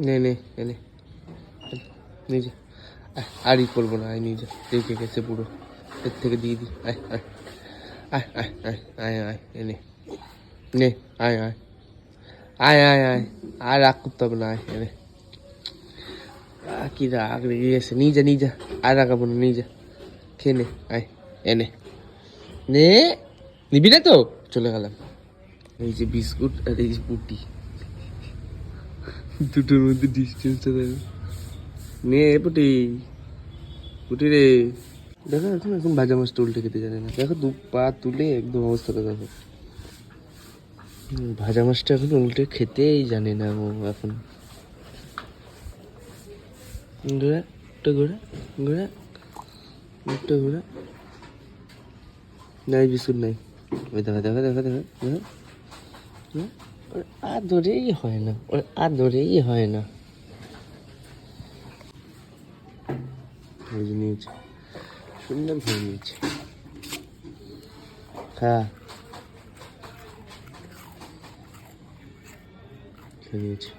নে নে এনে নিয়ে যা। আরই করবো না, আয় নিয়ে যা, রেখে গেছে পুরো, এর থেকে দিয়ে দিই। আয় আয় আয় আয় আয় আয় আয় এনে নে, আয় আয় আয় আয় আয়, আর রাগ করতে হবে না, আয় এনে। কি রাগ রেগে গেছে, নিয়ে যা নিয়ে যা, আর রাগাবো না, নিয়ে যা, খেয়ে নে, আয় এনে নে, নিবি না তো, চলে গেলাম। এই যে বিস্কুট আর এই যে পুটি, দুটোর মধ্যে ডিস্টেন্সটা দেখো। নে পুটি, পুটি রে, দেখো এখন এখন ভাজা মাছটা উল্টে খেতে জানে না, দেখো দু পা তুলে একদম অবস্থাটা দেখো। ভাজা মাছটা এখন উল্টে খেতেই জানে না ও এখন। ঘোরা, একটা ঘোরা, ঘোরা, একটা ঘোরা, নাই বিস্কুট নাই, ওই দেখো দেখো দেখো দেখো দেখো, ওর আদরেই হয় না, ওর আদরেই হয় না। ওই যে নিয়েছে, সুন্দর ভাবে নিয়েছে, খা, খেয়ে নিয়েছে।